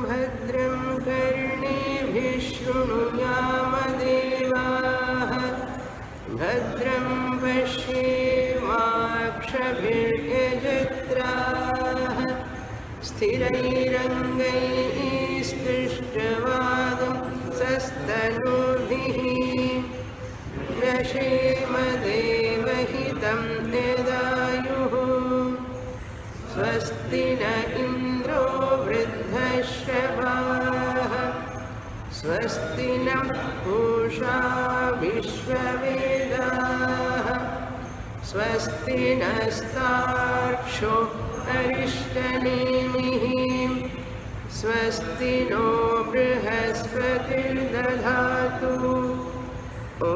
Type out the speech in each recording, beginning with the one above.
भद्रं कर्णेभिः शृणुयाम देवाः भद्रं पश्येमाक्षभिर्यजत्राः स्थिरैरङ्गैः स्पृष्टवागं सस्तनूभिः व्यशेम देवहितं यदायुः स्वस्ति न इन्द्रो वृद्धश्रवाः स्वस्ति नः पूषा विश्ववेदाः स्वस्ति नस्तार्क्ष्यो अरिष्टनेमिः स्वस्ति नो बृहस्पतिर्दधातु ॐ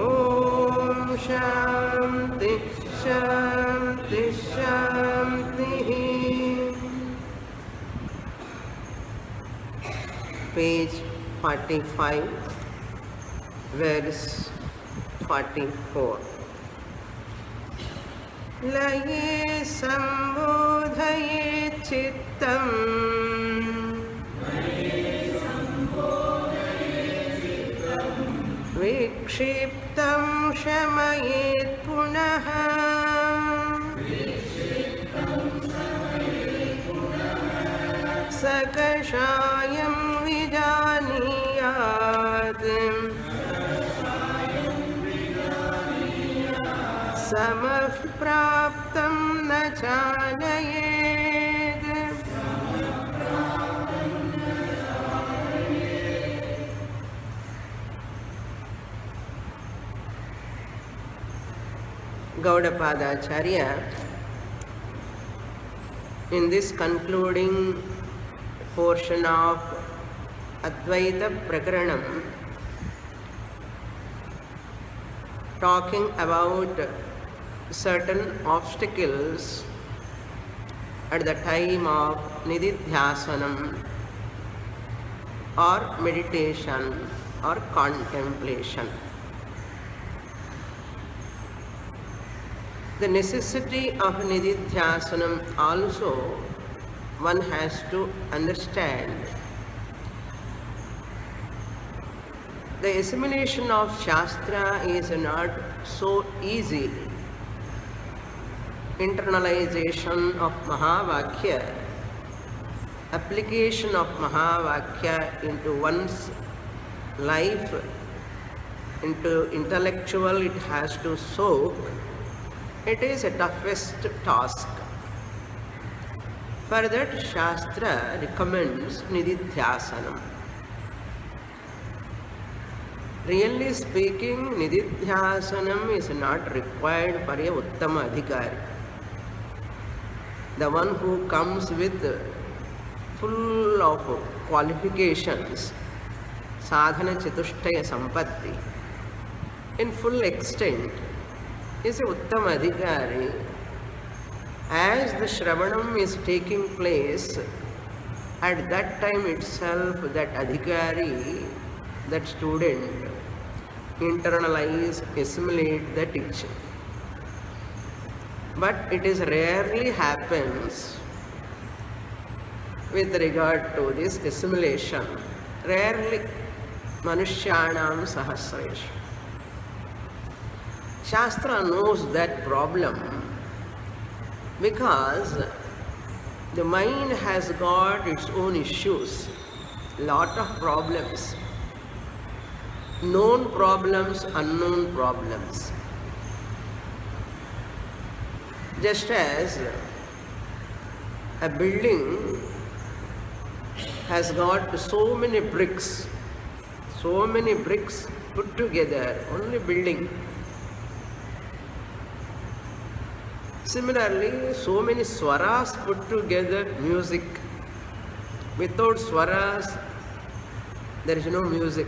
शान्ति शान्ति शान्तिः. Page 45, verse 44. लये सम्बोधये चित्तम् विक्षिप्तं शमयेत् पुनः सकषायं विजानीयात् समः प्राप्तं न चालयेत्. Gaudapadacharya, in this concluding portion of Advaita Prakaranam, talking about certain obstacles at the time of Nididhyasanam or meditation or contemplation. The necessity of Nididhyasanam also one has to understand. The assimilation of Shastra is not so easy. Internalization of Mahavakya, application of Mahavakya into one's life, into intellectual it has to soak. It is a toughest task. For that, Shastra recommends Nididhyasanam. Really speaking, Nididhyasanam is not required for a Uttama Adhikari. The one who comes with full of qualifications, sadhana chatushtaya sampatti, in full extent, is a Uttama Adhikari. As the Shravanam is taking place, at that time itself that Adhikari, that student, internalize, assimilate the teaching. But it is rarely happens with regard to this assimilation. Rarely Manushyanam Sahasreshu. Shastra knows that problem because the mind has got its own issues, lot of problems, known problems, unknown problems. Just as a building has got so many bricks put together, only building. Similarly, so many swaras put together, music. Without swaras, there is no music.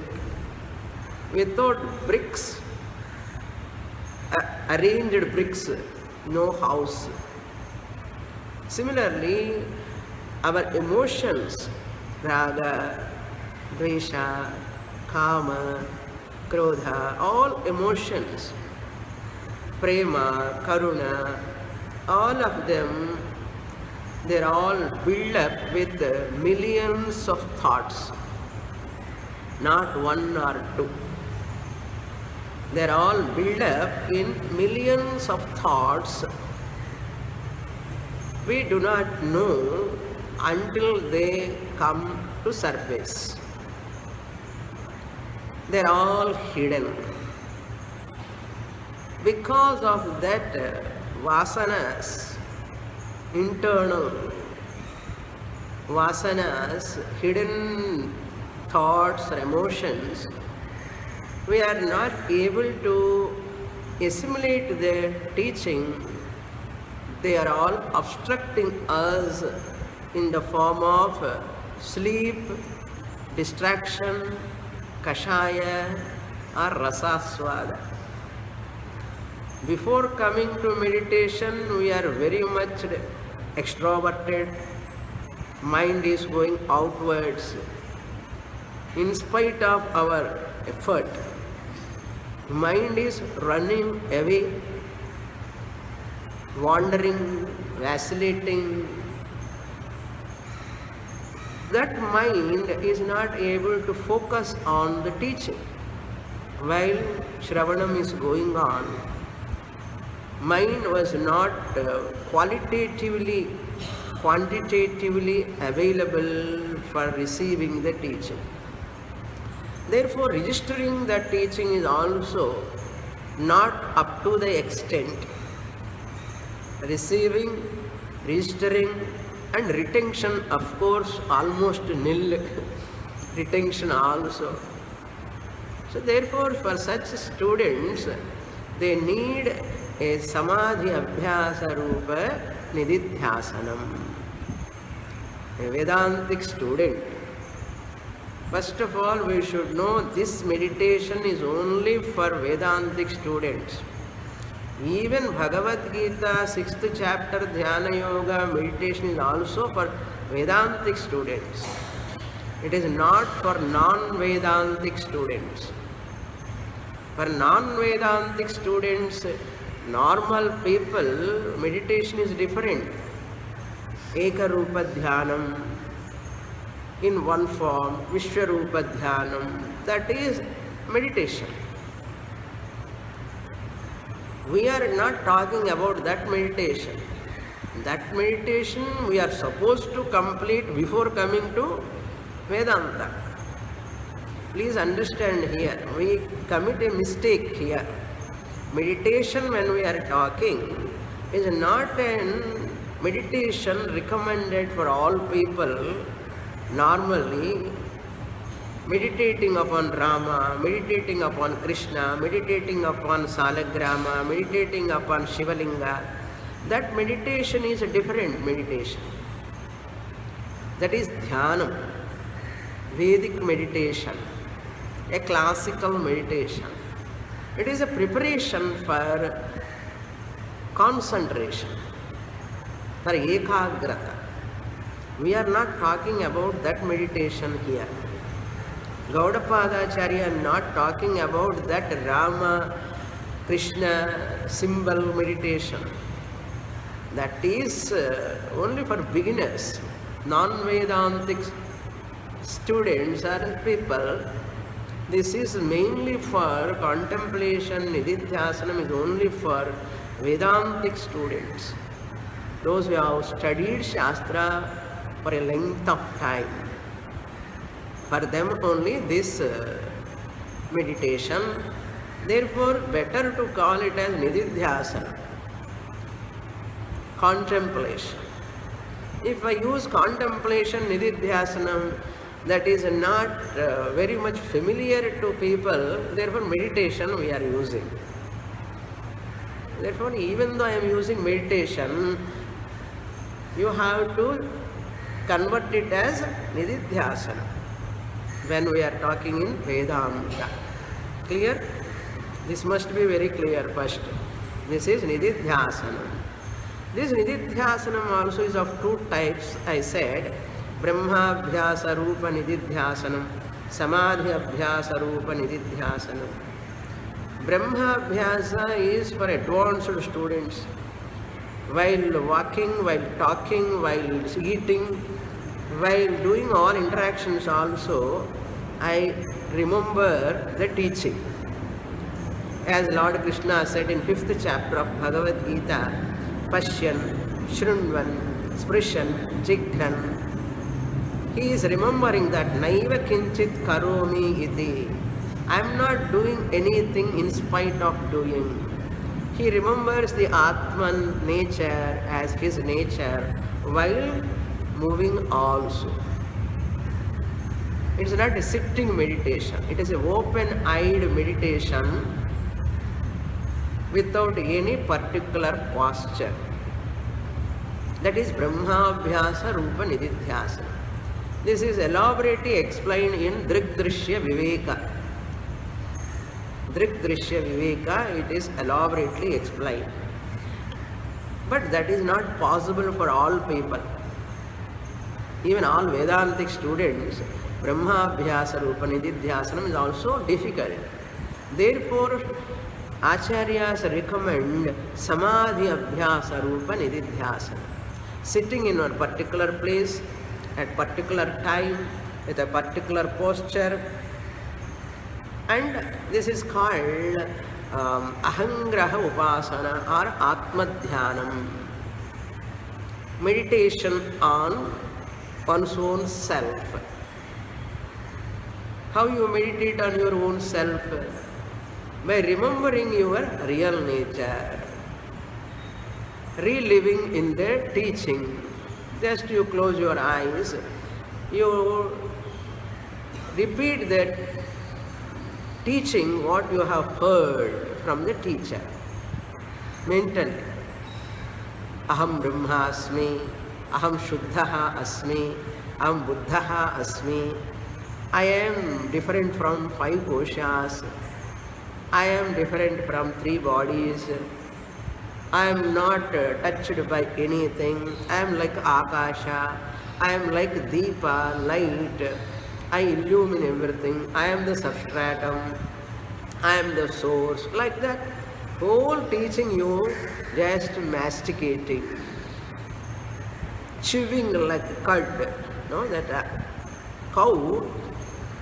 Without bricks, arranged bricks, no house. Similarly, our emotions, raga, dvesha, kama, krodha, all emotions, prema, karuna, all of them They are all built up with millions of thoughts, not one or two. They are all built up in millions of thoughts. We do not know until they come to surface. They are all hidden. Because of that vasanas, internal vasanas, hidden thoughts or emotions, we are not able to assimilate their teaching. They are all obstructing us in the form of sleep, distraction, kashaya or rasaswada. Before coming to meditation, we are very much extroverted. Mind is going outwards. In spite of our effort, mind is running away, wandering, vacillating. That mind is not able to focus on the teaching. While Shravanam is going on, mind was not quantitatively available for receiving the teaching. Therefore, registering the teaching is also not up to the extent. Receiving, registering and retention, of course, almost nil. Retention also. So therefore, for such students, they need a samadhi abhyasa rupa nididhyasanam. A Vedantic student, first of all, we should know this meditation is only for Vedantic students. Even Bhagavad Gita 6th chapter Dhyana Yoga meditation is also for Vedantic students. It is not for non-Vedantic students. For non-Vedantic students, normal people, meditation is different. Ekarupa Dhyanam, in one form, Vishwarupa Dhyanam, that is meditation. We are not talking about that meditation. That meditation we are supposed to complete before coming to Vedanta. Please understand here, we commit a mistake here. Meditation, when we are talking, is not a meditation recommended for all people. Normally, meditating upon Rama, meditating upon Krishna, meditating upon Salagrama, meditating upon Shivalinga, that meditation is a different meditation. That is Dhyanam, Vedic meditation, a classical meditation. It is a preparation for concentration, for ekagrata. We are not talking about that meditation here. Gaudapadacharya are not talking about that Rama, Krishna symbol meditation. That is only for beginners. Non-Vedantic students or people, this is mainly for contemplation. Nididhyasanam is only for Vedantic students. Those who have studied Shastra for a length of time. For them only this meditation. Therefore, better to call it as Nididhyasana, contemplation. If I use contemplation, Nididhyasanam, that is not very much familiar to people, therefore meditation we are using. Therefore, even though I am using meditation, you have to convert it as Nididhyasana when we are talking in Vedanta. Clear? This must be very clear first. This is Nididhyasana. This Nididhyasanam also is of two types, I said. Brahmabhyasa Rupa Nididhyasanam, Samadhi Abhyasa Rupa Nididhyasanam. Brahmabhyasa is for advanced students. while walking, while talking, while eating, while doing all interactions also, I remember the teaching. As Lord Krishna said in 5th chapter of Bhagavad Gita, Pashyan, Shrunvan, Sprishan, Jighan. He is remembering that Naiva Kinchit Karomi Iti. I am not doing anything in spite of doing. He remembers the Atman nature as his nature while moving also. It is not a sitting meditation. It is an open-eyed meditation without any particular posture. That is Brahmabhyasa Rupa Nididhyasana. This is elaborately explained in Drigdrishya Viveka. Drigdrishya Viveka, it is elaborately explained. But that is not possible for all people. Even all Vedantic students, Brahmabhyasa Rupa Nididhyasana is also difficult. Therefore, Acharyas recommend Samadhi Abhyasa Rupa Nididhyasana. Sitting in a particular place, at particular time, with a particular posture, and this is called Ahangraha Upasana or Atmadhyanam. Meditation on one's own self. How you meditate on your own self? By remembering your real nature, reliving in the teaching. Just you close your eyes, you repeat that teaching what you have heard from the teacher mentally. Aham Brahmasmi, Aham Shuddhaha Asmi, Aham Buddhaha Asmi. I am different from 5 koshas. I am different from 3 bodies. I am not touched by anything. I am like Akasha. I am like Deepa, light. I illumine everything. I am the substratum. I am the source. Like that. Whole teaching you just masticating. Chewing like cud. No, that cow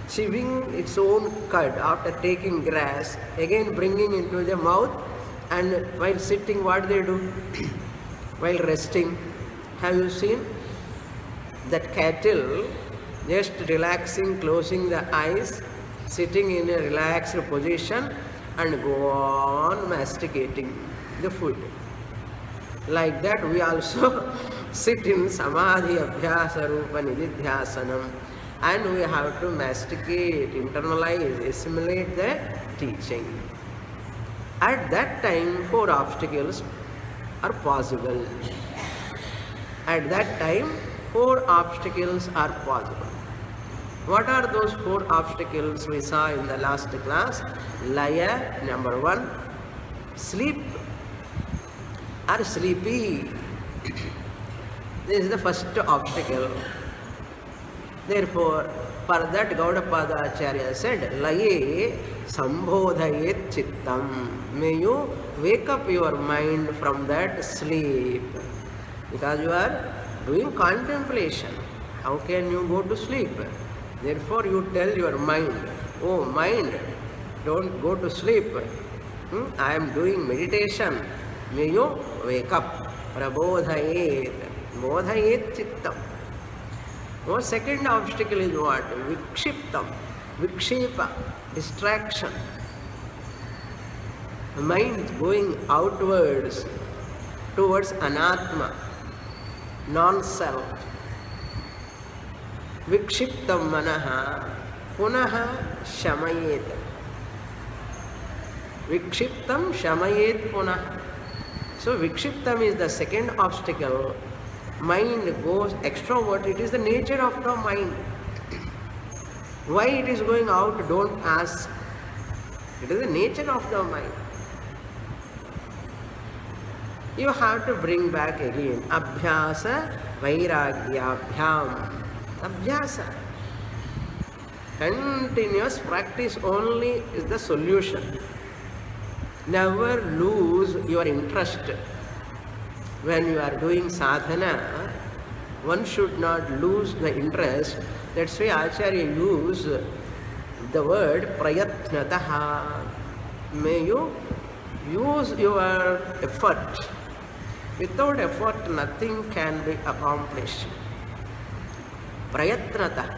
chewing its own cud after taking grass, again bringing into the mouth. And while sitting, what they do? While resting, have you seen that cattle just relaxing, closing the eyes, sitting in a relaxed position and go on masticating the food? Like that, we also sit in Samadhi Abhyasa Rupa Nididhyasanam, and we have to masticate, internalize, assimilate the teaching. At that time, 4 obstacles are possible. At that time, 4 obstacles are possible. What are those 4 obstacles we saw in the last class? Laya, number 1. Sleep or sleepy. This is the first obstacle. Therefore, for that Gaudapada Acharya said, Laye Sambodhayet Chittam. May you wake up your mind from that sleep. Because you are doing contemplation. How can you go to sleep? Therefore, you tell your mind, oh mind, don't go to sleep. I am doing meditation. May you wake up. Prabodhayet. Bodhayet Chittam. Our second obstacle is what? Vikshiptam. Vikshepa. Distraction. The mind going outwards towards anatma, non-self. Vikshiptam manaha punaha shamayet. Vikshiptam shamayet punaha. So Vikshiptam is the second obstacle. Mind goes extrovert. It is the nature of the mind. Why it is going out, don't ask. It is the nature of the mind. You have to bring back again. Abhyasa vairagyabhyam. Abhyasa. Continuous practice only is the solution. Never lose your interest. when you are doing sadhana, one should not lose the interest. That's why Acharya use the word prayatnataha. May you use your effort. Without effort, nothing can be accomplished. Prayatnata.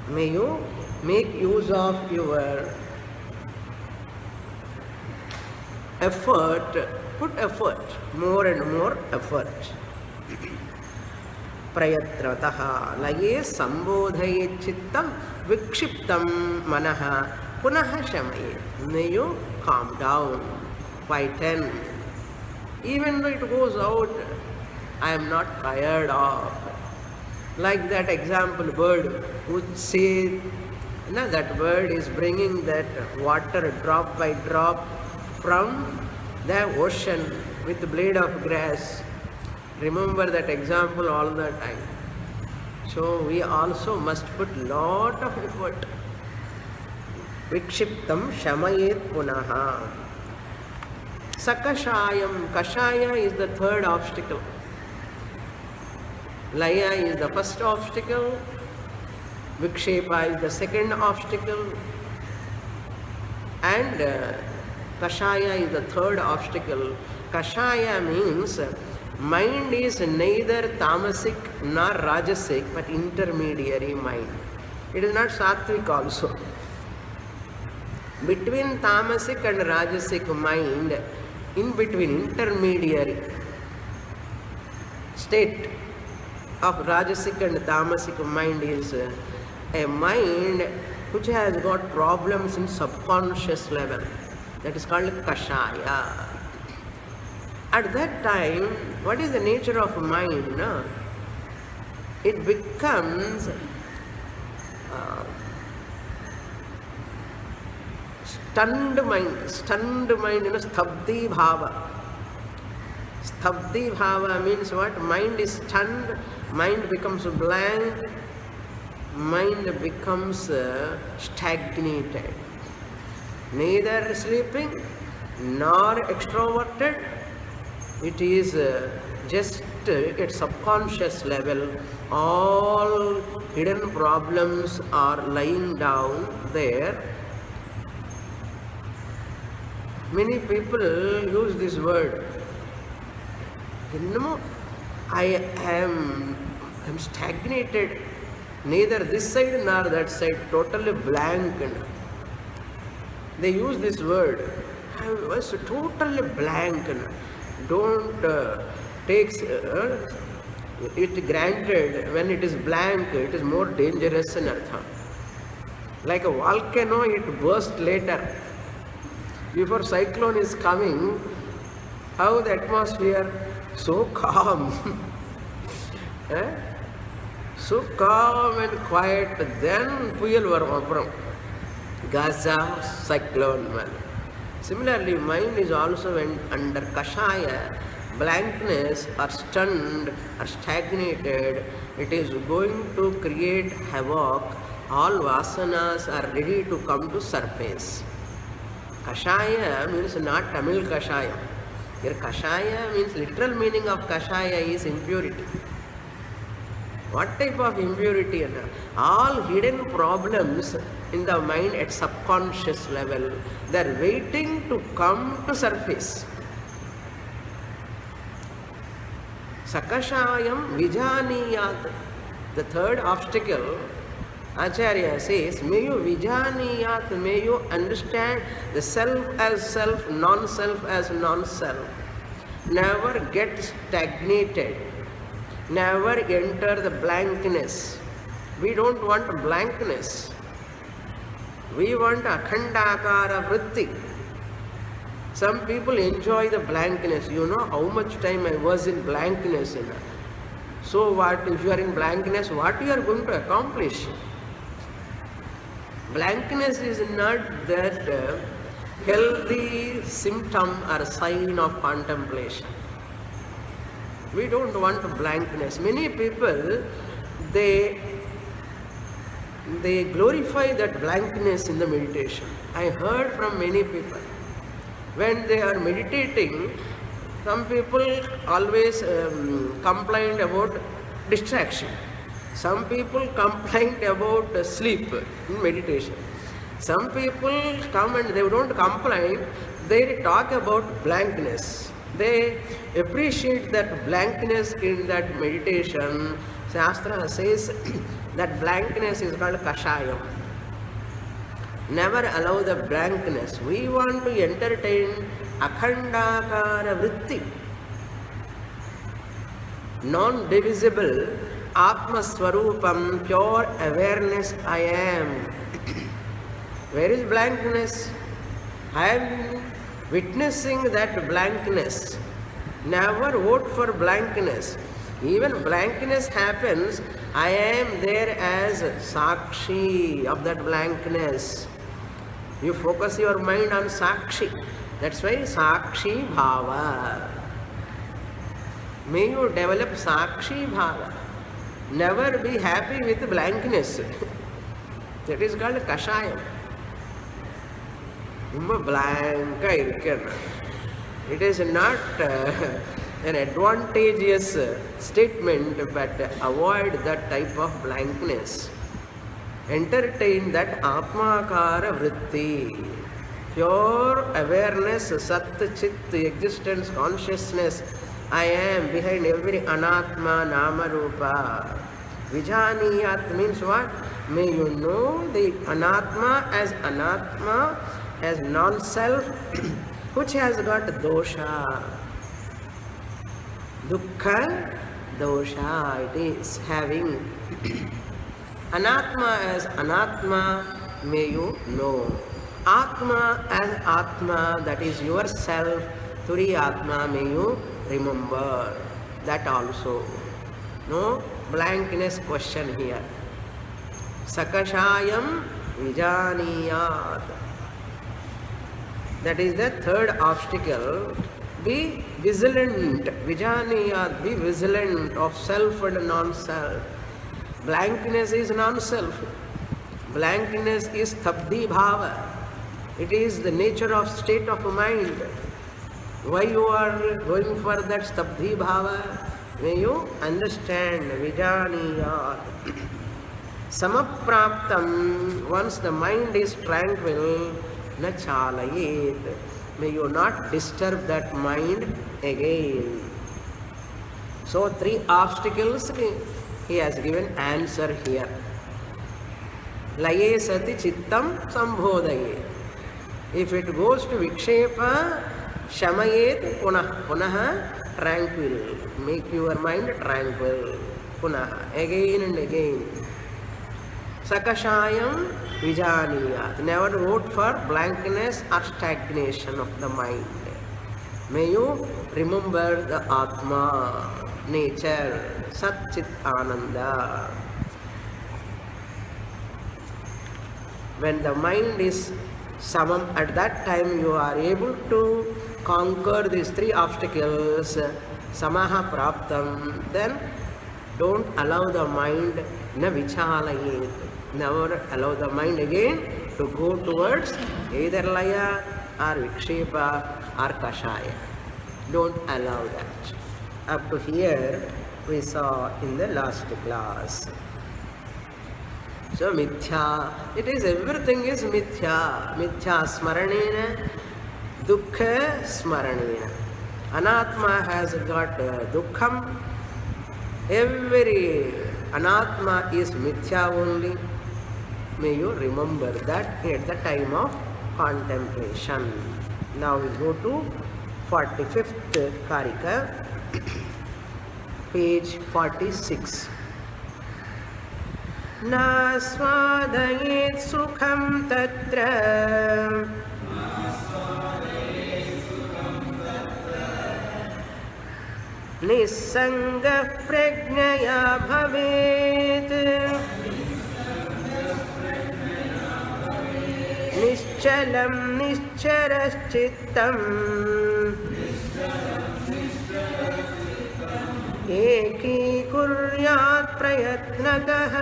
May you make use of your effort, put effort, more and more effort. Prayatnataha. Laye sambodhaye chittam vikshiptam manaha punaha shamaye. May you calm down, quieten. Even though it goes out, I am not tired of. Like that example bird would say, that bird is bringing that water drop by drop from the ocean with the blade of grass. Remember that example all the time. So we also must put lot of effort. Vikshiptam shamayet punaha. Sakashayam. Kashaya is the third obstacle. Laya is the first obstacle. Vikshepa is the second obstacle. And Kashaya is the third obstacle. Kashaya means mind is neither tamasic nor rajasic, but intermediary mind. It is not sattvic also. Between tamasic and rajasic mind, in between, intermediary state of rajasic and tamasic mind is a mind which has got problems in subconscious level. That is called kashaya. At that time, what is the nature of mind? No? It becomes stunned mind, stabdi bhava. Stabdi bhava means what? Mind is stunned, mind becomes blank, mind becomes stagnated. Neither sleeping nor extroverted. It is just at subconscious level. All hidden problems are lying down there. Many people use this word. I am stagnated. Neither this side nor that side, totally blank. They use this word. I was totally blank. Don't take it granted. When it is blank, it is more dangerous in Artha. Like a volcano, it bursts later. Before cyclone is coming, how the atmosphere so calm, so calm and quiet. Then puyal varum Gaza cyclone. Similarly, mind is also under kashaya, blankness or stunned or stagnated. It is going to create havoc. All vasanas are ready to come to surface. Kashaya means not Tamil kashaya. Here kashaya means literal meaning of kashaya is impurity. What type of impurity? All hidden problems in the mind at subconscious level, they are waiting to come to surface. Sakashayam vijaniyat. The third obstacle, Acharya says, may you vijaniyat, may you understand the self as self, non-self as non-self. Never get stagnated. Never enter the blankness. We don't want blankness. We want akhandakara vritti. Some people enjoy the blankness. You know how much time I was in blankness. So what, if you are in blankness, what you are going to accomplish? Blankness is not that healthy symptom or sign of contemplation. We don't want blankness. Many people, they glorify that blankness in the meditation. I heard from many people, when they are meditating, Some people always complain about distraction. Some people complain about sleep in meditation. Some people come and they don't complain, they talk about blankness. They appreciate that blankness in that meditation. Shastra says that blankness is called kashayam. Never allow the blankness. We want to entertain akhandakara vritti, non-divisible Atma Swarupam, pure awareness I am. Where is blankness? I am witnessing that blankness. Never vote for blankness. Even blankness happens, I am there as Sakshi of that blankness. You focus your mind on Sakshi. That's why Sakshi Bhava. May you develop Sakshi Bhava. Never be happy with blankness. That is called Kashayam. It is not an advantageous statement, but avoid that type of blankness. Entertain that Atmakara Vritti. Pure awareness, Sat, Chit, existence, consciousness. I am behind every Anatma, Nama, Rupa. Vijaniyat means what? May you know the Anatma, as non-self, which has got dosha. Dukkha, dosha, it is having. Anatma as Anatma, may you know. Atma as Atma, that is yourself, Turi Atma, may you remember that also. No blankness question here. Sakashayam vijaniyat. That is the third obstacle. Be vigilant. Vijaniyat, be vigilant of self and non-self. Blankness is non-self. Blankness is tabdi bhava. It is the nature of state of mind. Why you are going for that stabdhi bhava? May you understand. Vijaniyat. Samapraptam, once the mind is tranquil, na chalayet. May you not disturb that mind again. So 3 obstacles he has given answer here. Laye sati chittam sambhodaye. If it goes to vikshepa, shamayet punah tranquil. Make your mind tranquil. Punah, again and again. Sakashayam vijaniyat. Never vote for blankness or stagnation of the mind. May you remember the Atma, nature, Sat Chit Ananda. When the mind is samam, at that time you are able to conquer these 3 obstacles, samaha praptam. Then don't allow the mind na vichalayet. Never allow the mind again to go towards either laya or vikshepa or kashaya. Don't allow that. Up to here we saw in the last class. So mithya, it is everything is mithya. Mithya smaranena, dukkha smaranena. Anatma has got dukkham. Every anatma is mithya only. May you remember that at the time of contemplation. Now we go to 45th Karika, page 46. Na swadayet sukham tatra nisanga pragnaya bhavet nischalam nischaraschittam eki kuryat prayatnatah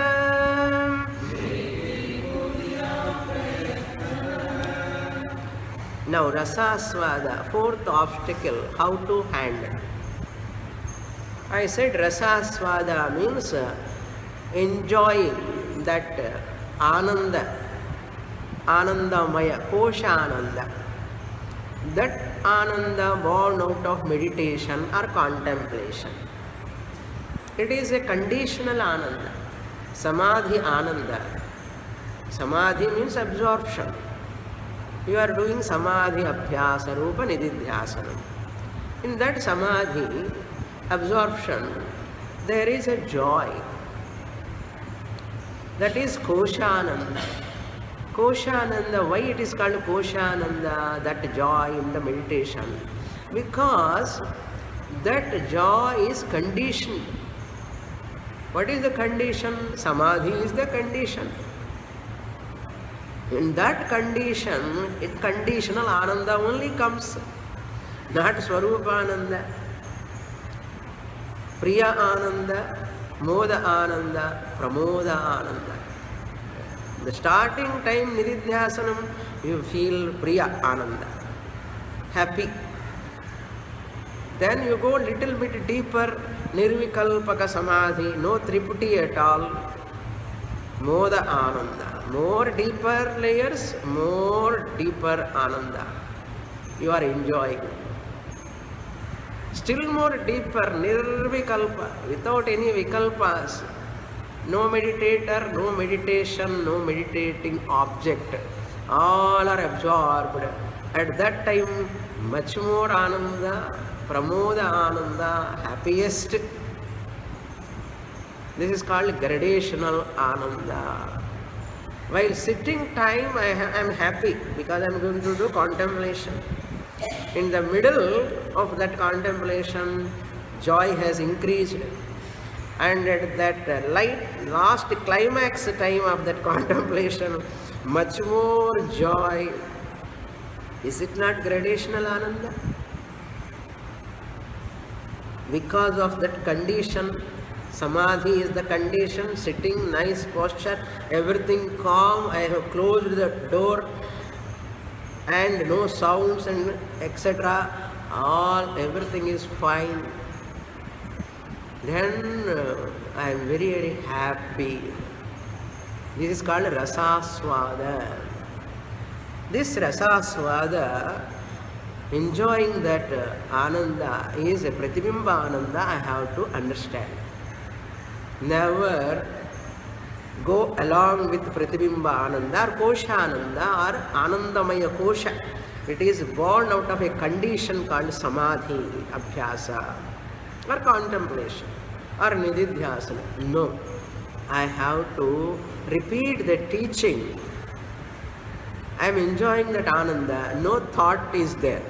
Now rasaswada, fourth obstacle, how to handle. I said rasaswada means enjoying that ananda, anandamaya, kosha ananda. That ananda born out of meditation or contemplation. It is a conditional ananda. Samadhi ananda. Samadhi means absorption. You are doing samadhi abhyasa rupa nididhyasanam. In that samadhi absorption, there is a joy. That is koshananda. Koshananda, why it is called koshananda, that joy in the meditation? Because that joy is conditioned. What is the condition? Samadhi is the condition. In that condition, conditional ananda only comes, not swarupananda. Priya ananda, moda ananda, pramoda ananda. The starting time nididhyasanam, you feel priya ananda, happy. Then you go little bit deeper, nirvikalpaka samadhi, no triputi at all, moda ananda. More deeper layers, more deeper ananda. You are enjoying. Still more deeper, nirvikalpa, without any vikalpas. No meditator, no meditation, no meditating object. All are absorbed. At that time, much more ananda, pramoda ananda, happiest. This is called gradational ananda. While sitting time, I am happy because I am going to do contemplation. In the middle of that contemplation, joy has increased. And at that last climax time of that contemplation, much more joy. Is it not gradational ananda? Because of that condition, samadhi is the condition, sitting, nice posture, everything calm, I have closed the door and no sounds and etc. Everything is fine. Then I am very, very happy. This is called rasaswada. This rasaswada, enjoying that ananda, is a pratibimba ananda. I have to understand. Never go along with pratibimba ananda or kosha ananda or anandamaya kosha. It is born out of a condition called samadhi, abhyasa, or contemplation, or nididhyasana. No, I have to repeat the teaching. I am enjoying that ananda, no thought is there.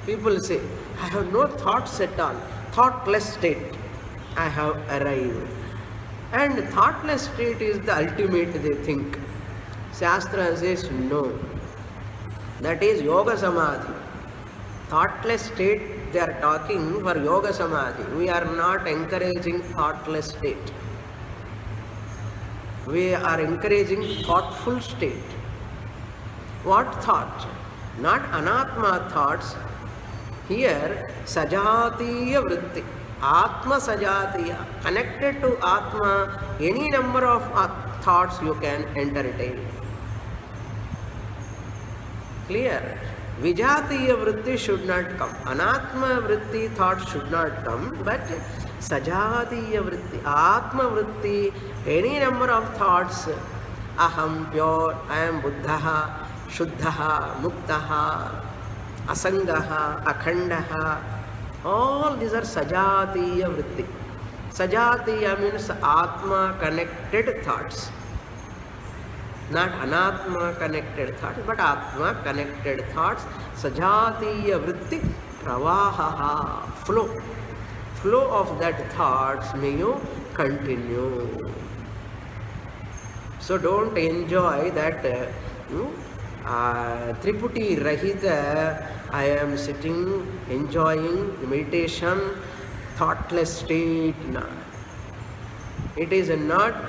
People say, I have no thoughts at all, thoughtless state I have arrived. And thoughtless state is the ultimate, they think. Shastra says no. That is yoga samadhi. Thoughtless state they are talking for yoga samadhi. We are not encouraging thoughtless state. We are encouraging thoughtful state. What thought? Not anatma thoughts. Here, sajatiya vritti. Atma sajatiya. Connected to atma, any number of thoughts you can entertain. Clear? Vijatiya vritti should not come. Anatma vritti thoughts should not come, but sajatiya vritti, atma vritti, any number of thoughts. Aham pure, I am buddhaha, shuddhaha, muktaha, asangaha, akhandaha. All these are sajatiya vritti. Sajatiya means atma connected thoughts. Not anatma connected thoughts, but atma connected thoughts. Sajatiya vritti pravaha, flow. Flow of that thoughts may you continue. So don't enjoy that triputi rahita. I am sitting, enjoying meditation, thoughtless state. No. It is not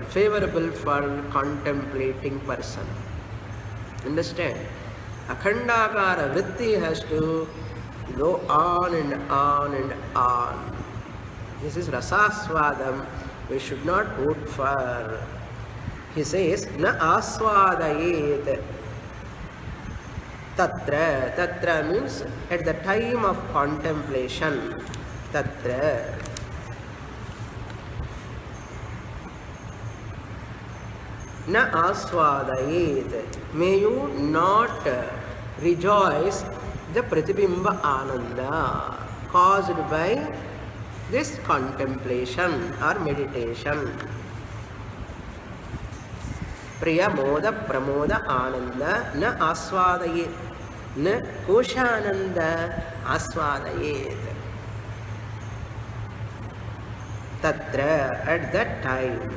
favorable for contemplating person. Understand? Akhandakara vritti has to go on and on and on. This is rasaswadam. We should not vote for. He says, na aswadayet. Tatra. Tatra means at the time of contemplation. Tatra. Na aswadayet. May you not rejoice the pratibimba ananda caused by this contemplation or meditation. Priya moda pramoda ananda na aswadayet. Na koshananda aswadayet. Tatra, at that time.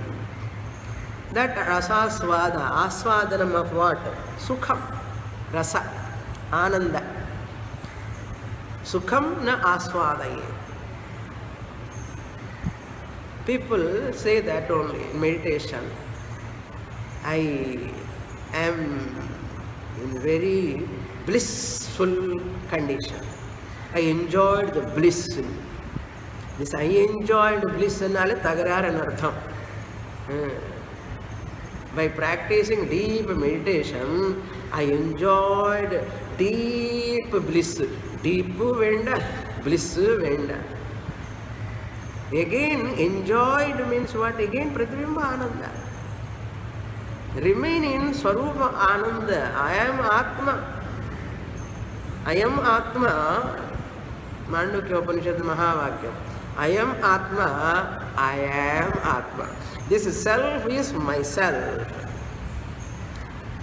That rasaswada, aswadanam of what? Sukham, rasa, ananda. Sukham na aswadayet. People say that only in meditation. I am in very blissful condition. I enjoyed the bliss. This I enjoyed bliss annale tagarar anartham. By practicing deep meditation, I enjoyed deep bliss. Deep venda, bliss venda. Again, enjoyed means what? Again, pratibimba ananda. Remain in Swarupa Ananda. I am Atma. I am Atma. Mandukyopanishad Mahavakyam. I am Atma. I am Atma. This self is myself.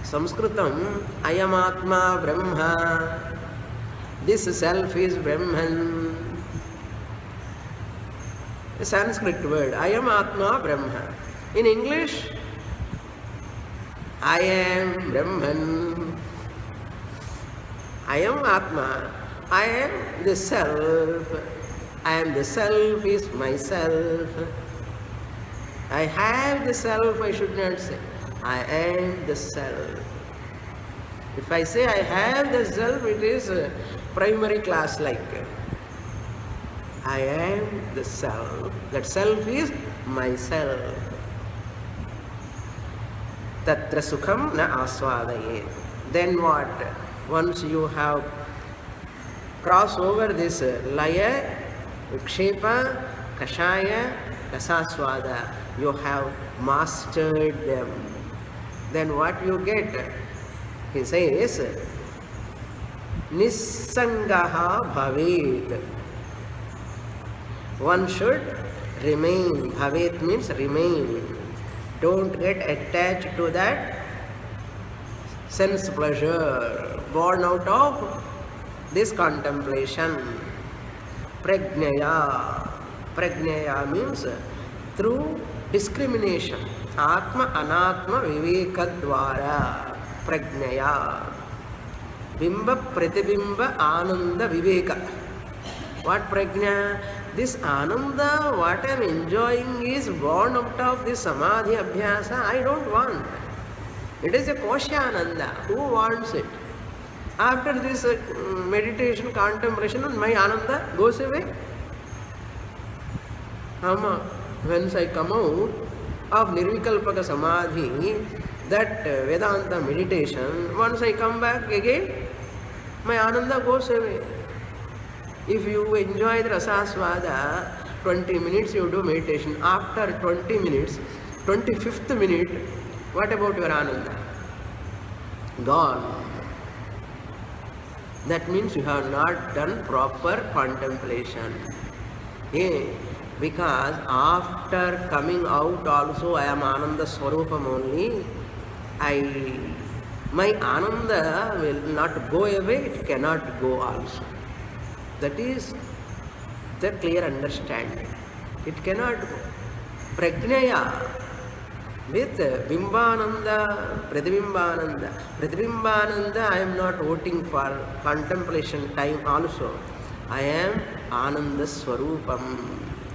Sanskritam, I am Atma Brahma. This self is Brahman. A Sanskrit word. I am Atma Brahma. In English, I am Brahman. I am Atma. I am the self. I am the self is myself. I have the self, I should not say. I am the self. If I say I have the self, it is primary class like. I am the self. That self is myself. Tatra sukham na aswadayet. Then what? Once you have crossed over this laya, vikshepa, kashaya, rasaswada, you have mastered them. Then what you get? He says, nissangaha bhavet. One should remain. Bhavet means remain. Don't get attached to that sense pleasure born out of this contemplation. Prajnaya. Prajnaya means through discrimination. Atma anatma vivekadvara. Prajnaya. Bimba pratibimba ananda viveka. What prajna? This ananda, what I am enjoying is born out of this samadhi abhyasa. I don't want. It is a koshananda. Who wants it? After this meditation, contemplation, my ananda goes away. Once I come out of nirvikalpaka samadhi, that Vedanta meditation, once I come back again, my ananda goes away. If you enjoy the rasaswada, 20 minutes you do meditation. After 20 minutes, 25th minute, what about your ananda? Gone. That means you have not done proper contemplation. Because after coming out also I am Ananda Swarupam only. My Ananda will not go away, it cannot go also. That is the clear understanding. It cannot go. Prajnaya with Bimbananda, Pratibimbananda. Pratibimbananda I am not voting for contemplation time also. I am Ananda Swarupam.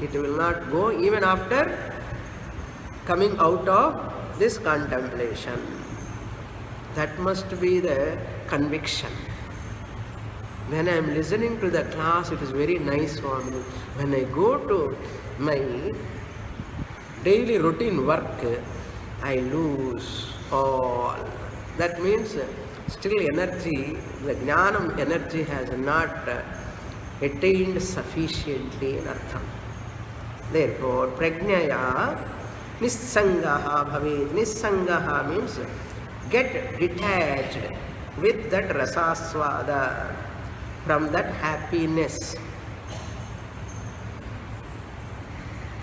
It will not go even after coming out of this contemplation. That must be the conviction. When I am listening to the class, it is very nice for me. When I go to my daily routine work, I lose all. That means still energy, the jnanam energy has not attained sufficiently in artham. Therefore, prajnaya nissangaha bhavet. Nissangaha means get detached with that rasaswada, from that happiness.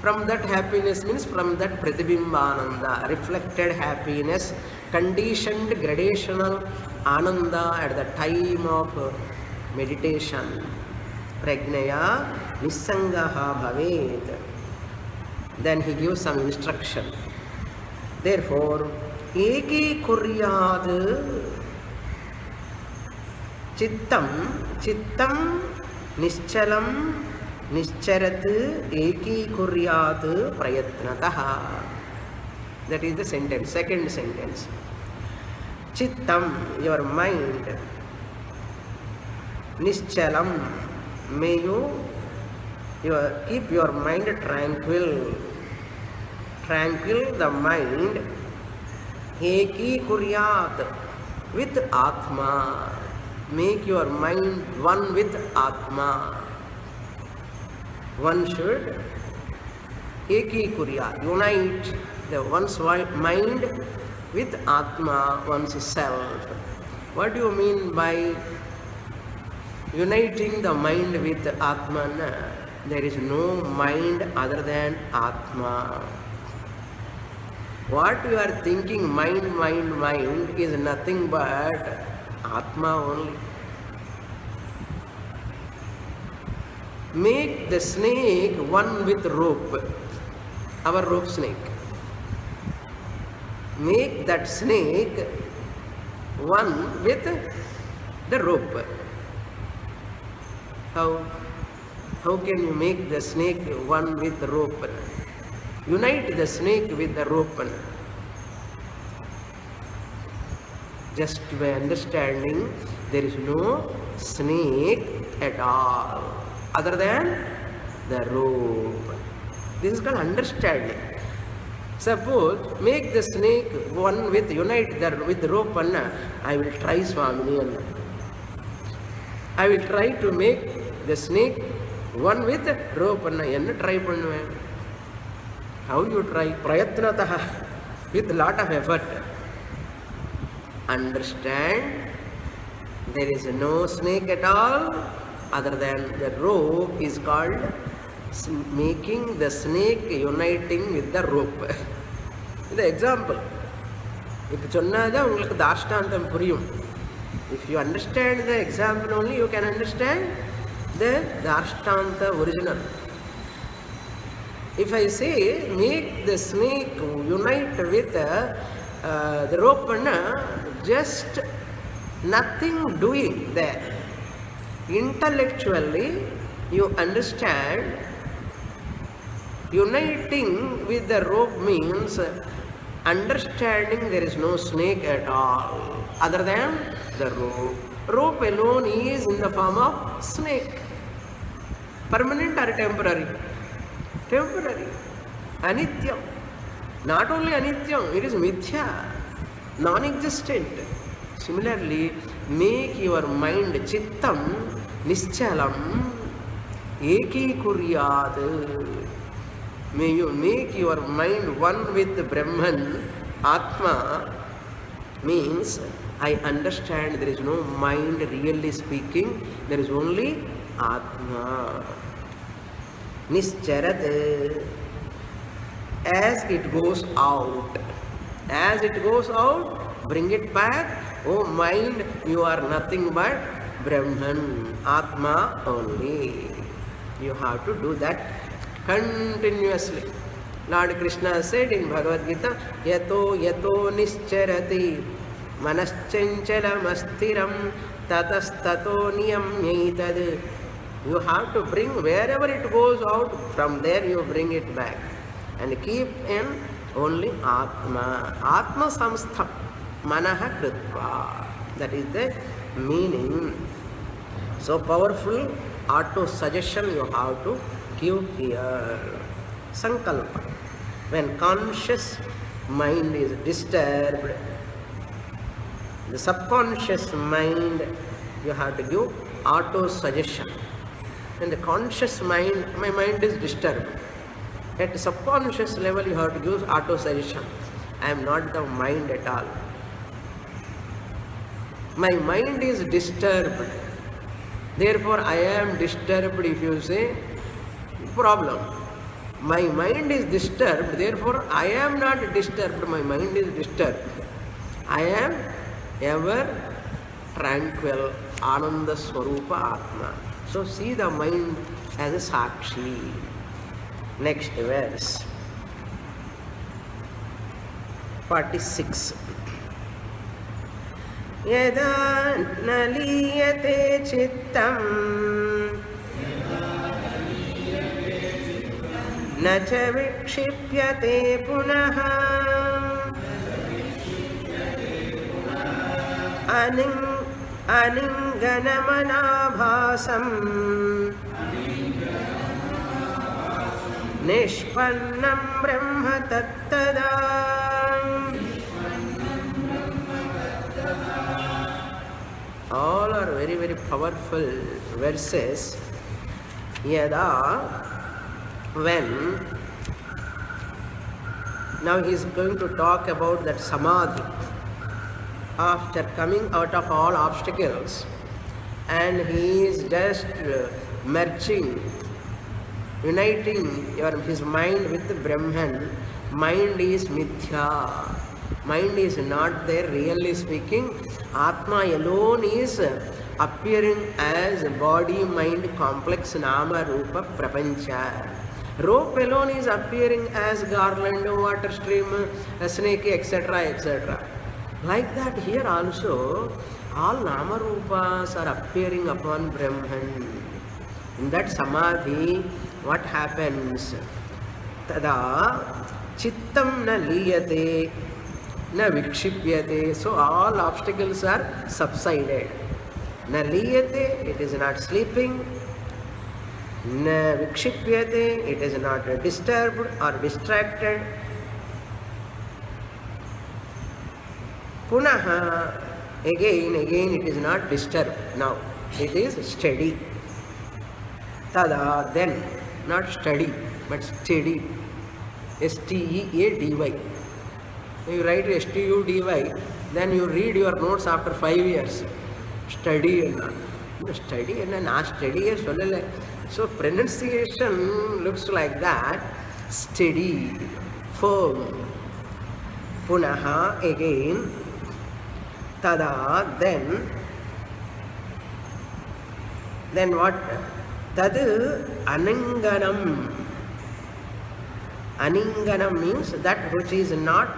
From that happiness means from that pratibimbananda, reflected happiness, conditioned gradational ananda at the time of meditation. Prajnaya nissangaha bhavet. Then he gives some instruction. Therefore, eki kuryad chittam nischalam nischarat eki kuryat prayatnatah. That is the sentence, second sentence. Chittam, your mind. Nischalam, may you keep your mind tranquil. Tranquil the mind. Eki kuryat, with Atma. Make your mind one with Atma. One should eki kurya, unite the one's mind with Atma, one's self. What do you mean by uniting the mind with Atman? There is no mind other than Atma. What you are thinking, mind is nothing but Atma only. Make the snake one with rope, our rope snake. Make that snake one with the rope. How can you make the snake one with the rope? Unite the snake with the rope. Just by understanding, there is no snake at all other than the rope. This is called understanding. Suppose make the snake one with, unite with the rope. I will try, Swamini. I will try to make the snake one with the rope. Try. How you try? Prayatnatah, with lot of effort. Understand, there is no snake at all other than the rope is called making the snake uniting with the rope. The example. If you understand the example only, you can understand the Dashtanta original. If I say make the snake unite with the rope, just nothing doing there. Intellectually, you understand uniting with the rope means understanding there is no snake at all other than the rope. Rope alone is in the form of snake. Permanent or temporary? Temporary. Anityam. Not only anityam, it is mithya, non-existent. Similarly, make your mind chittam nischalam eki kuryad. May you make your mind one with Brahman. Atma means I understand there is no mind really speaking, there is only Atma. Nischarat, as it goes out. As it goes out, bring it back. Oh mind, you are nothing but Brahman, Atma only. You have to do that continuously. Lord Krishna said in Bhagavad Gita, Yato nischarati manaschanchalam astiram tatastato niyamyaitad. You have to bring wherever it goes out, from there you bring it back. And keep in only Atma. Atma samstham. manaha kritva. That is the meaning. So powerful auto-suggestion you have to give here. Sankalpa. When conscious mind is disturbed, the subconscious mind, you have to give auto-suggestion. When the conscious mind, my mind is disturbed. At the subconscious level, you have to give auto-suggestion. I am not the mind at all. My mind is disturbed. Therefore, I am disturbed. If you say, problem. My mind is disturbed. Therefore, I am not disturbed. My mind is disturbed. I am ever tranquil. Ananda Swarupa Atma. So, see the mind as a Sakshi. Next verse. 46. Yada naliyate chittam na cha vikshipyate punaha aninganamanaabhasam nishpannam brahma tattada. All are very, very powerful verses. Yada, when, now he is going to talk about that samadhi. After coming out of all obstacles, and he is just merging, uniting his mind with the Brahman. Mind is mithya. Mind is not there, really speaking. Atma alone is appearing as body, mind, complex, nama, rupa, prapancha. Rope alone is appearing as garland, water stream, a snake, etc., etc. Like that here also, all nama rupas are appearing upon Brahman. In that samadhi, what happens? Tada chittam na liyate na vikshipyate. So all obstacles are subsided. Na liyate, it is not sleeping. Na vikshipyate, it is not disturbed or distracted. Punaha, again it is not disturbed. Now it is steady. Tada, then, not steady, but steady. S-T-E-A-D-Y. You write S-T-U-D-Y, then you read your notes after 5 years. Study and not. Study and not study. So pronunciation looks like that. Steady, firm. Punaha, again. Tada, then what? Tadu aninganam. Aninganam means that which is not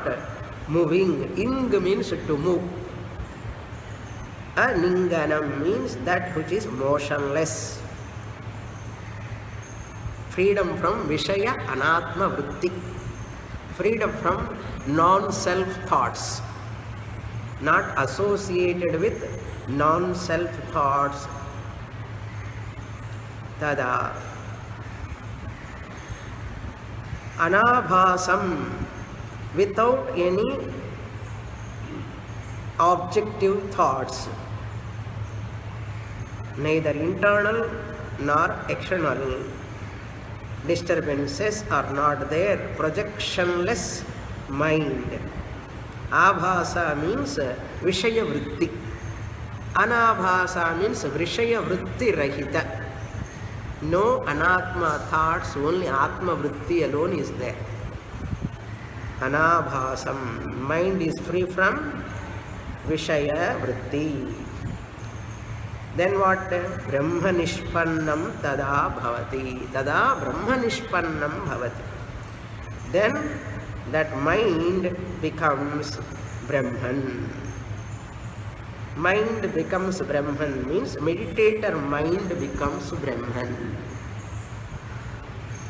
moving. Ing means to move. Aninganam means that which is motionless. Freedom from Vishaya Anatma Vritti. Freedom from non-self thoughts. Not associated with non-self thoughts. Tada anabhasam, without any objective thoughts, neither internal nor external disturbances are not there. Projectionless mind. Abhasa means Vishaya Vritti. Anabhasa means Vishaya Vritti Rahita. No anatma thoughts, only Atma Vritti alone is there. Anabhasam, mind is free from Vishaya Vritti. Then what? Brahma Nishpannam tada bhavati. Tada Brahma Nishpannam bhavati. Then that mind becomes Brahman. Mind becomes Brahman means meditator mind becomes Brahman.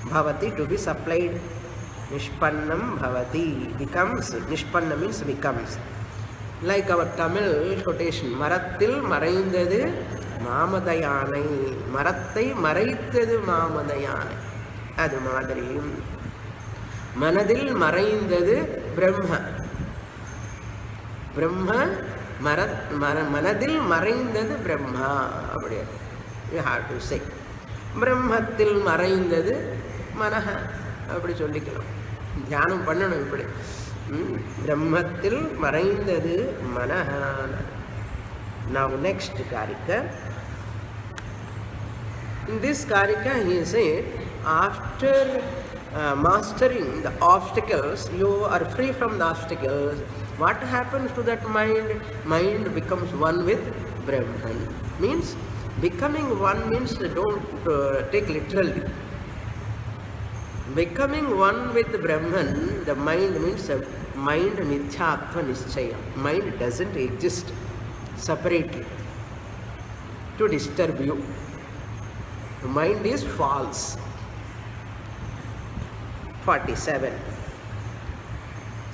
Bhavati, to be supplied. Nishpannam bhavati, becomes. Nishpanna means becomes. Like our Tamil quotation, Marathil maraindadu Mamadayanai, Marathai maraithathu Mamadayanai. Adu madri Manadil maraindadu Brahma. Brahma Manadil maraindadu Brahma. You have to say. Brahmathil maraindadu Manaha. அப்படி சொல்லிக்கலாம். தியானம் பண்ணணும் இப்படி. பிரம்மத்தில் மறைந்தது மனஹான. Now next Karika. In this Karika he said, after mastering the obstacles, you are free from the obstacles. What happens to that mind? Mind becomes one with Brahman. Means becoming one means don't take literally. Becoming one with Brahman, the mind means mind mithyatva nischaya. Mind doesn't exist separately to disturb you. The mind is false. 47.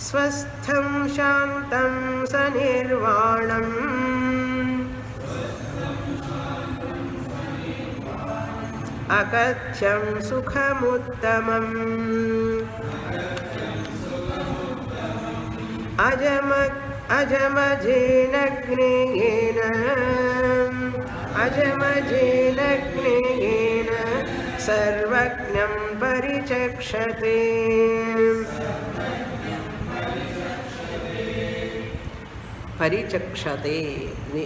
Swastham shantam sanirvanam akathyam sukhamuttamam ajamajinagneyena sarvajnam parichakshate. Parichakshate. The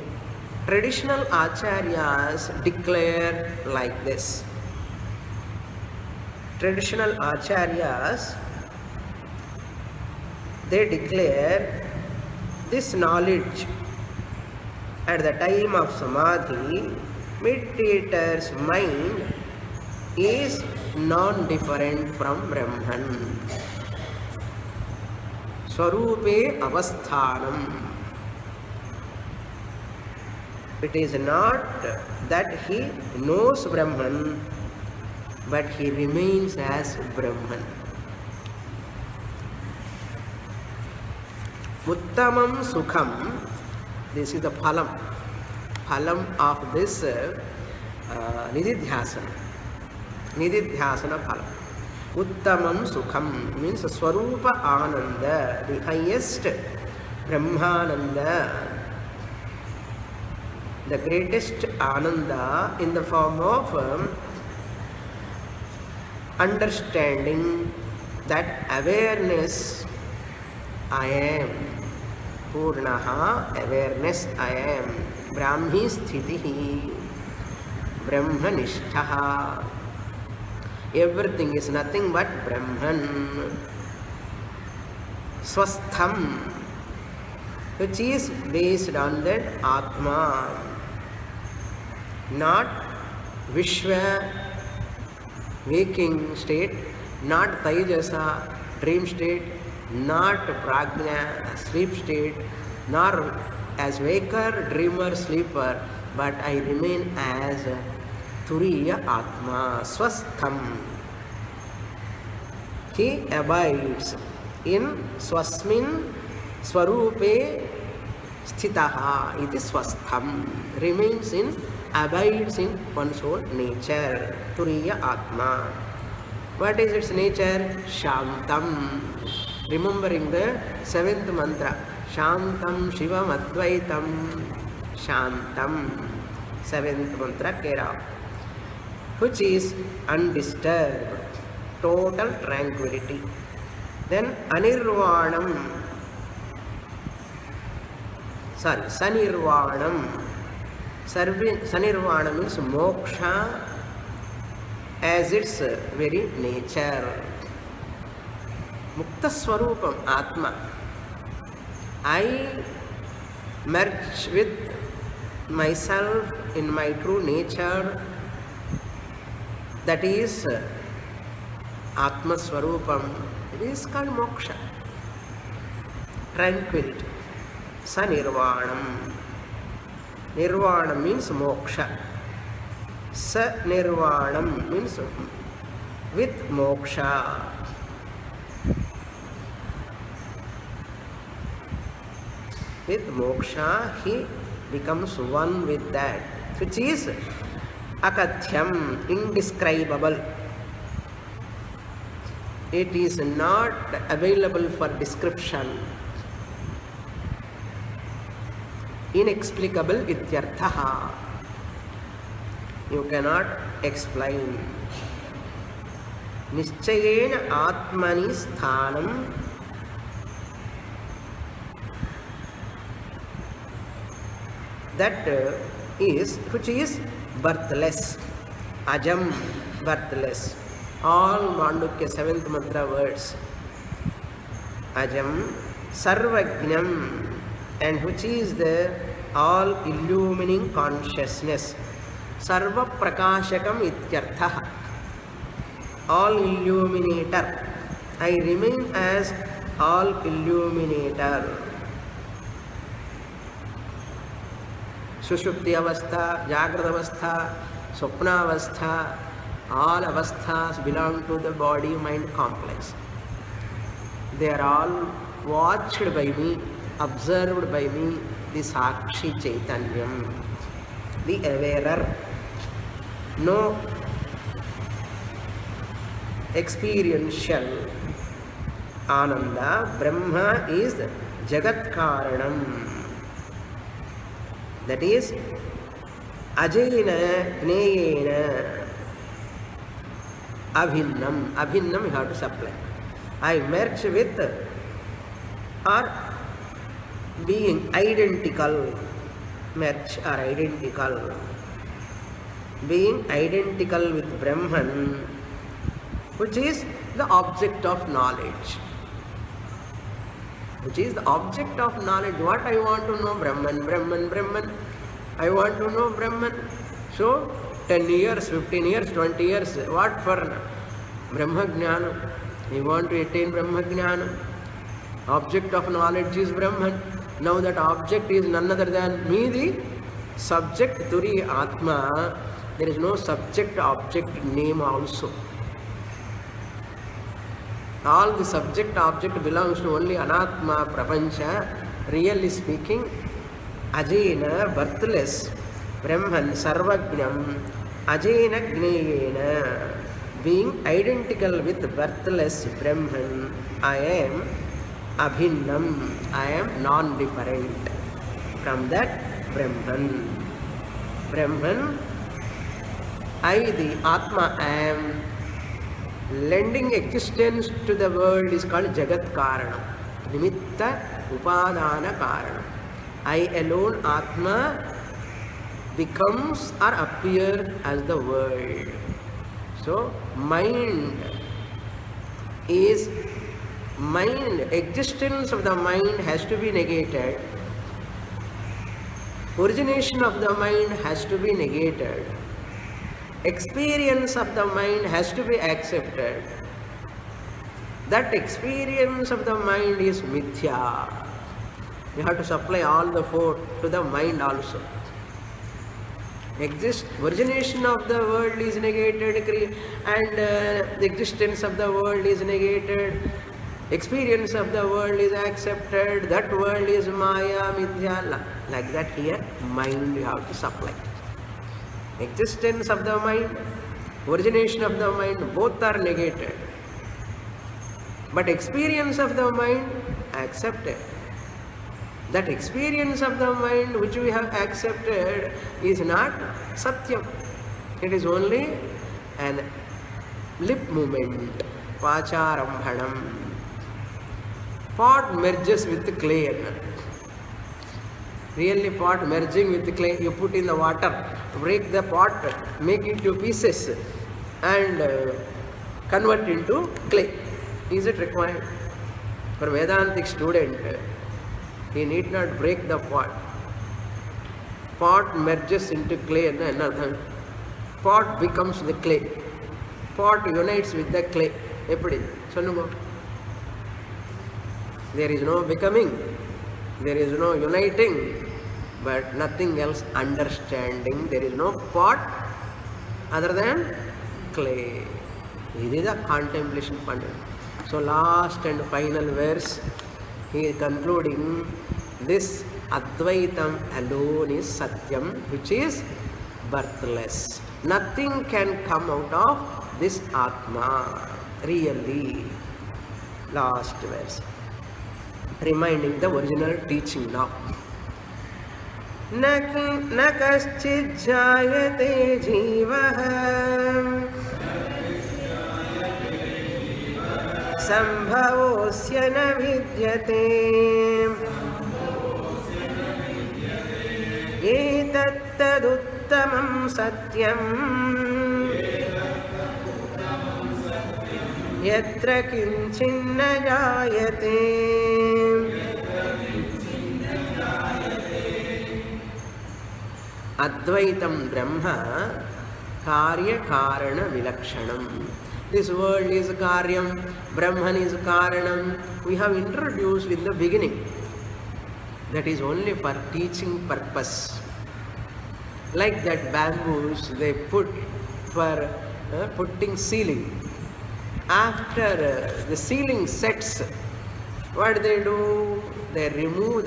traditional acharyas declare like this. Traditional acharyas, they declare this knowledge at the time of samadhi. Meditator's mind is non-different from Brahman. Swarupe avasthanam. It is not that he knows Brahman, but he remains as Brahman. Uttamam sukham. This is the phalam. Phalam of this nididhyasana. Nididhyasana phalam. Uttamam sukham means swarupa ananda, the highest Brahmananda, the greatest ananda in the form of understanding that awareness I am. Purnaha, awareness I am. Brahmi sthitihi, Brahmanishtaha. Everything is nothing but Brahman. Swastham, which is based on that Atma, not Vishwa, waking state, not Taijasa, dream state, not Prajna, sleep state, nor as waker, dreamer, sleeper, but I remain as Turiya Atma, Swastham. He abides in Swasmin Swarupe Sthitaha. It is Swastham. Remains in, abides in one's own nature. Turiya Atma. What is its nature? Shantam. Remembering the 7th mantra. Shantam Shivam Advaitam. Shantam. 7th mantra, Kera. Which is undisturbed. Total tranquility. Then Anirvanam. Sanirvanam. Sanirvana means moksha as its very nature. Mukta Swarupam, Atma. I merge with myself in my true nature. That is Atma Swarupam. It is called moksha. Tranquility. Sanirvanam. Nirvana means moksha. Sa-nirvanam means with moksha. With moksha, he becomes one with that, which is akathyam, indescribable. It is not available for description. Inexplicable ityarthaha. You cannot explain. Nischayena atmani sthanam. That is, which is birthless. Ajam, birthless. All Mandukya 7th mantra words. Ajam, sarvajnam, and which is the all illumining consciousness. Sarva prakashakam ityarthaha. All illuminator. I remain as all illuminator. Sushupti avastha, Jagrata avastha, Swapna avastha, all avasthas belong to the body-mind complex. They are all watched by me, observed by me, the Sakshi Chaitanyam, the awarer. No experiential Ananda. Brahma is Jagat Karanam. That is Ajayena Gneyena Abhinnam. Abhinnam you have to supply. I merge with or being identical. Merge or identical. Being identical with Brahman, which is the object of knowledge. Which is the object of knowledge. What I want to know? Brahman, Brahman, Brahman. I want to know Brahman. So, 10 years, 15 years, 20 years, what for? Brahma Jnana. You want to attain Brahma Jnana. Object of knowledge is Brahman. Now that object is none other than me, the subject, Turi, Atma. There is no subject, object, name also. All the subject object belongs to only Anatma Prapancha. Really speaking, Ajena, birthless, Brahman, Sarvajnam, Ajena Gneyena, being identical with birthless Brahman, I am Abhinnam, I am non-different from that Brahman. Brahman, I the Atma am. Lending existence to the world is called Jagat Karana. Nimitta Upadana Karana. I alone, Atma, becomes or appears as the world. So, mind, existence of the mind has to be negated. Origination of the mind has to be negated. Experience of the mind has to be accepted. That experience of the mind is mithya. You have to supply all the four to the mind also. Origination of the world is negated, and the existence of the world is negated. Experience of the world is accepted. That world is maya, mithya. Like that here, mind you have to supply. Existence of the mind, origination of the mind, both are negated. But experience of the mind, accepted. That experience of the mind which we have accepted is not Satyam. It is only an lip movement, Vacharambhanam. Pot merges with the clay. Really pot merging with the clay, you put in the water, break the pot, make it into pieces and convert into clay. Is it required? For Vedantic student, he need not break the pot. Pot merges into clay and another. Pot becomes the clay. Pot unites with the clay. There is no becoming. There is no uniting, but nothing else understanding. There is no pot other than clay. This is a contemplation point. So last and final verse, he is concluding this Advaitam alone is Satyam, which is birthless. Nothing can come out of this Atma, really. Last verse, reminding the original teaching now. न कश्चित् जायते जीवः संभवोऽस्य न विद्यते एतत्तदुत्तमं सत्यम् यत्र किञ्चिन्न जायते Advaitam Brahma Karya Karana Vilakshanam. This world is Karyam, Brahman is Karanam. We have introduced in the beginning. That is only for teaching purpose. Like that bamboos they put for putting ceiling. After the ceiling sets, what they do? They remove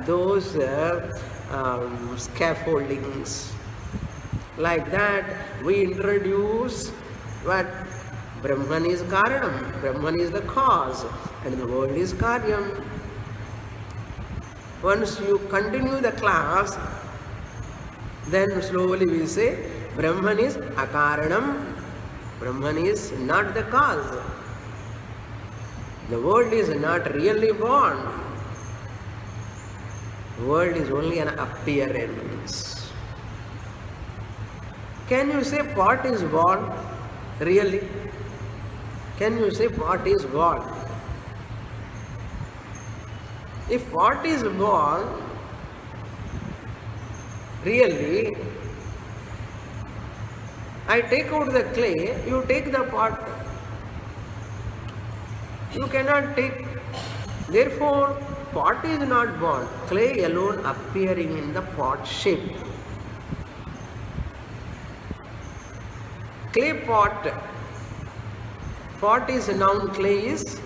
those scaffoldings. Like that, we introduce what? Brahman is Karanam, Brahman is the cause, and the world is Karyam. Once you continue the class, then slowly we say, Brahman is Akaranam, Brahman is not the cause. The world is not really born. The world is only an appearance. Can you say pot is born? Really? Can you say pot is born? If pot is born, really, I take out the clay, you take the pot. You cannot take. Therefore, pot is not born. Clay alone appearing in the pot shape. Clay pot. Pot is a noun, clay is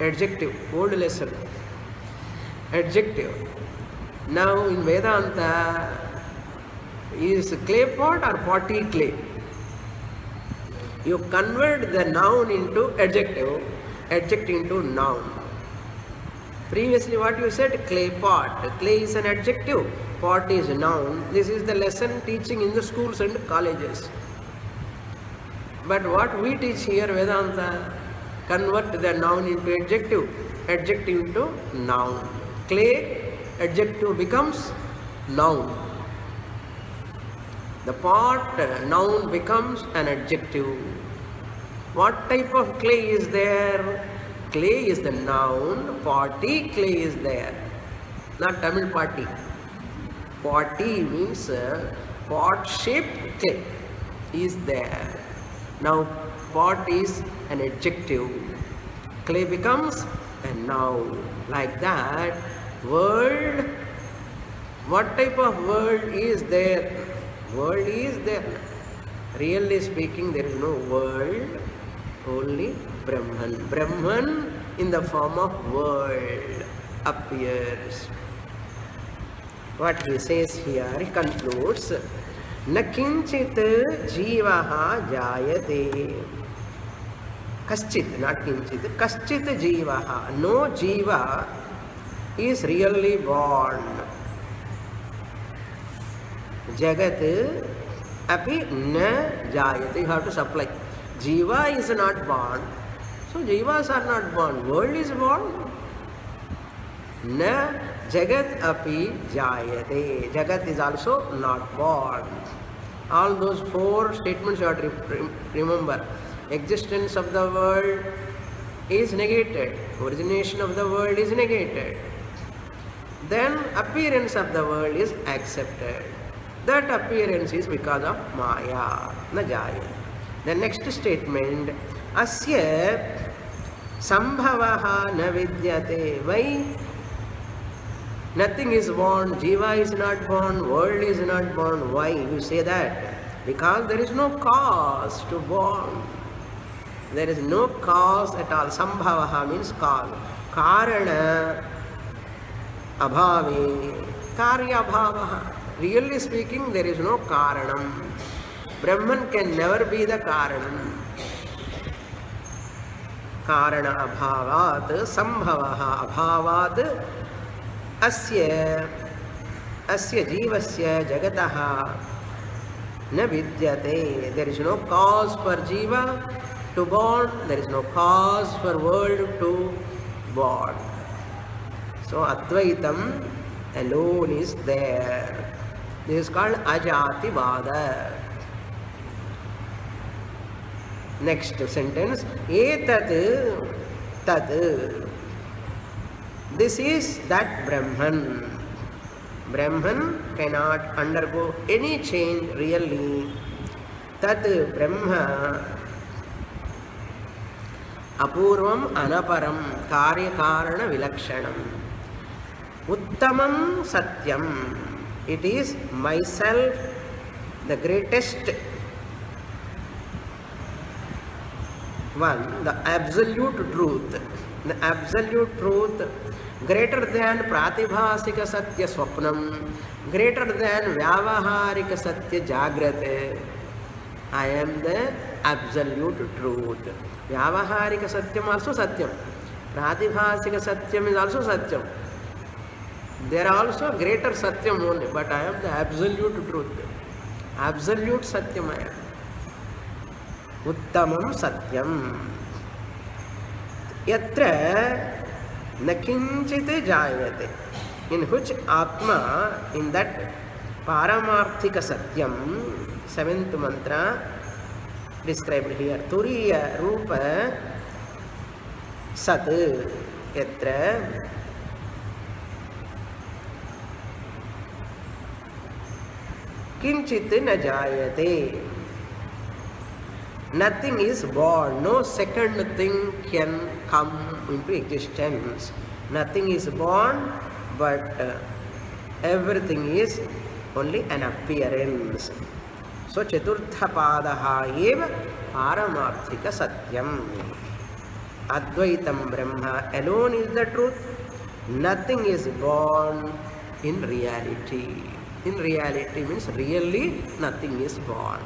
adjective. Old lesson. Adjective. Now in Vedanta, is clay pot or potty clay? You convert the noun into adjective, adjective into noun. Previously what you said, clay pot. Clay is an adjective, pot is a noun. This is the lesson teaching in the schools and colleges. But what we teach here, Vedanta, convert the noun into adjective, adjective into noun. Clay, adjective becomes noun. The pot, noun becomes an adjective. What type of clay is there? Clay is the noun, potty clay is there. Not Tamil potty. Potty means pot-shaped clay is there. Now pot is an adjective. Clay becomes a noun. Like that, world, what type of world is there? World is there. Really speaking, there is no world, only Brahman. Brahman in the form of world appears. What he says here, he concludes, Na kinchit jivaha jayate. Kaschit, not kinchit. Kaschit jivaha. No jiva is really born. Jagat api na jayate. You have to supply. Jiva is not born. So jivas are not born. World is born. Na jagat api jayate. Jagat is also not born. All those four statements you have to remember. Existence of the world is negated. Origination of the world is negated. Then appearance of the world is accepted. That appearance is because of Maya, na jaya. The next statement, Asya sambhavaha na vidyate. Why? Nothing is born, jiva is not born, world is not born. Why you say that? Because there is no cause to born. There is no cause at all. Sambhavaha means cause. Karana abhave karya abhavaha. Really speaking, there is no karanam. Brahman can never be the karanam. Karana abhavat sambhavaha abhavat asya jivasya jagataha na vidyate. There is no cause for jiva to born, there is no cause for world to born. So Advaitam alone is there. This is called Ajativada. Next sentence, Etat Tat. This is that Brahman. Brahman cannot undergo any change really. Tat Brahma Apurvam Anaparam Karya Karana Vilakshanam Uttamam Satyam. It is myself, the greatest one, the absolute truth. The absolute truth greater than Pratibhasika Satya Swapnam, greater than Vyavaharika Satya Jagrate. I am the absolute truth. Vyavaharika Satyam also Satyam. Pratibhasika Satyam is also Satyam. There are also greater Satyam only, but I am the absolute truth. Absolute Satyam I am. Uttamam Satyam. Yatra Nakinchite Jayate. In which Atma, in that Paramarthika Satyam, seventh mantra described here. Turiya Rupa Sat. Yatra Kinchit na jayate. Nothing is born. No second thing can come into existence. Nothing is born, but everything is only an appearance. So Chaturtha Padaha eva Paramarthika Satyam. Advaitam Brahma alone is the truth. Nothing is born in reality. In reality means really nothing is born.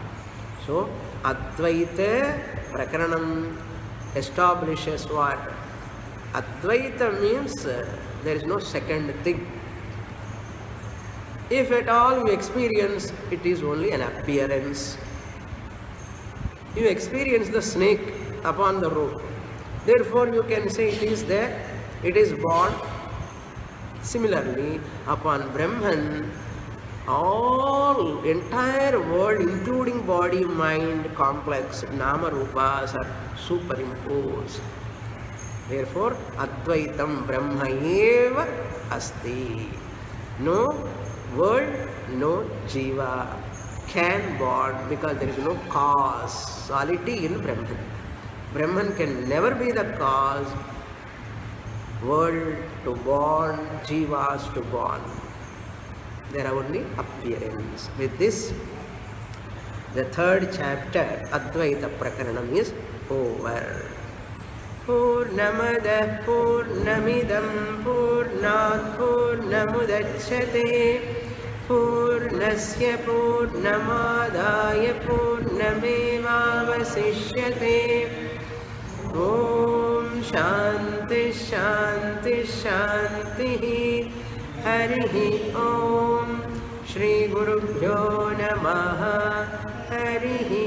So Advaita Prakaranam establishes what? Advaita means there is no second thing. If at all you experience, it is only an appearance. You experience the snake upon the road. Therefore you can say it is there, it is born. Similarly, upon Brahman, all entire world, including body, mind, complex, nama rupas are superimposed. Therefore, Advaitam Brahma eva asti. No world, no jiva can born because there is no causality in Brahman. Brahman can never be the cause. World to born, jivas to born. There are only appearance. With this, the third chapter, Advaita Prakaranam, is over. Purnamada Purnamidam Purnat Purnamudachyate Purnasya Purnamadaya Purnamevavasishyate. Om Shanti Shanti Shanti. Harihi Om Shri Gurubhyo Namaha. Harihi